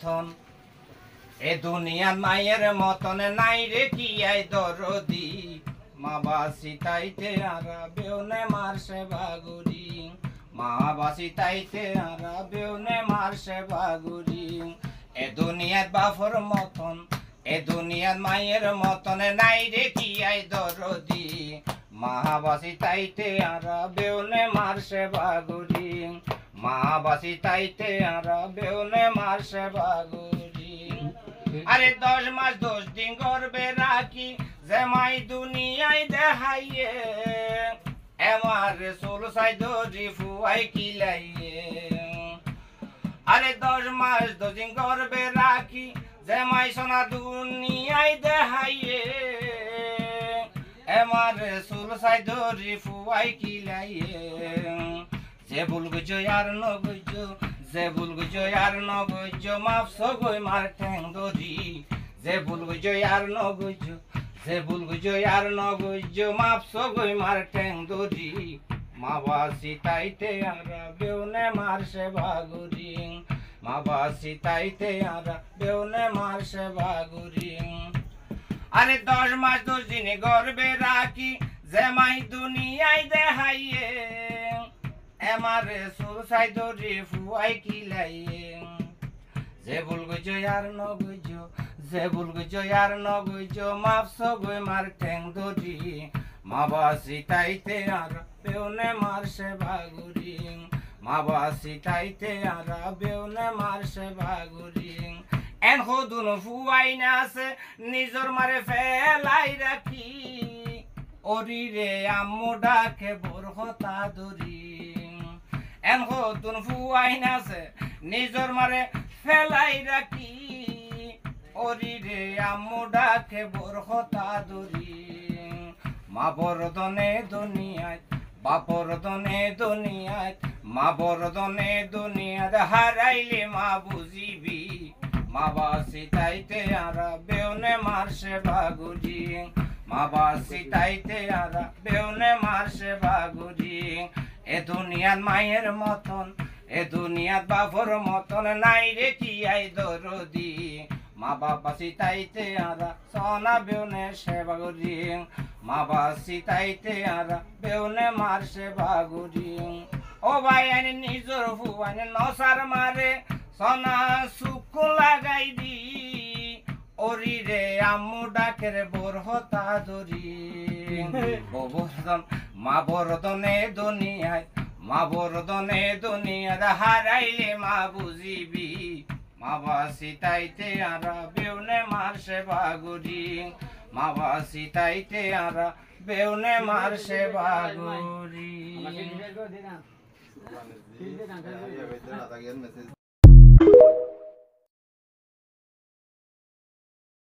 মতন এ দুনিয়ার মায়ের মতন নাই রে কি আই দরদি মা বাসি তাইতে আরা বেউনে মারছে বাগুরি মা বাসি তাইতে আরা বেউনে মারছে বাগুরি এ দুনিয়ার বাফর মতন এ দুনিয়ার মায়ের মতন নাই রে কি আই দরদি মা বাসি তাইতে আরা বেউনে মারছে বাগুরি মা বাসি তাইতে আরা বেউনে মারছে বাগুরি আরে 10 মাস 10 দিন গর্বে রাখি যে মাই দুনিয়ায় দেখাইয়ে আমার সোল সাই ধরি ফুয়াই কিলাইয়ে আরে 10 মাস 10 দিন গর্বে রাখি যে মাই সোনা দুনিয়ায় দেখাইয়ে আমার সোল সাই ধরি ফুয়াই কিলাইয়ে যে ভুল গুজো আর ন গুজো যে ভুল গুজো আর ন গুজো মাফসো গই মার ঠ্যাং দরি যে ভুল গুজো আর ন গুজো যে ভুল গুজো আর ন গুজো মাফসো গই মার ঠ্যাং দরি মা বাসি তাইতে আরা বেউনে মারছে বাগুরি মা বাসি তাইতে আরা বেউনে মারছে বাগুরি আরে 10 মাস 10 দিন গর্বে রাখি যে মাই দুনিয়ায় দেখাইয়ে আমারে সুসাই ধরি ফুয়াই কিলাইয়ে যে ভুল গুজো আর ন গুজো যে ভুল গুজো আর ন গুজো মাফসো গই মার ঠ্যাং ধরি মা বাসি তাইতে আর বেউনে মারছে বাগুরি মা বাসি তাইতে আর বেউনে মারছে বাগুরি এন হদুন ফুয়াই না আছে নিজর মারে ফেলাই রাখি ওরি রে আম্মু ডাকে বরহতা ধরি এন হদুন ফুয়াই না আছে নিজর মারে ফেলাই রাখি ওরি রে আম্মু ডাকে বরহতা ধরি মা বরদনে দুনিয়ায় বাপর দনে দুনিয়ায় মা বরদনে দুনিয়াত হারাইলে মা বুঝিবি মা বাসি তাইতে আরা বেউনে মারছে বাগুরি মা বাসি তাইতে আরা বেউনে মারছে বাগুরি এ দুনিয়ার মায়ের মতন এ দুনিয়ার বাপর মতন নাই রে কি আই দরদি মা বাসি তাইতে আরা সোনা বেউনে সে বাগুরি মা বাসি তাইতে আরা বেউনে মারছে বাগুরি ও ভাই আনি নিজর ফুয়ানি নসার মারে সোনা সুখ লাগাই দি ওরি রে আম্মু ডাকের বরহতা ধরি বরদন মা বরদনে দুনিয়ায় মা বরদনে দুনিয়ার হারাইলে মা বুঝিবি মা বাসি তাইতে আরা বেউনে মারছে বাগুরি মা বাসি তাইতে আরা বেউনে মারছে বাগুরি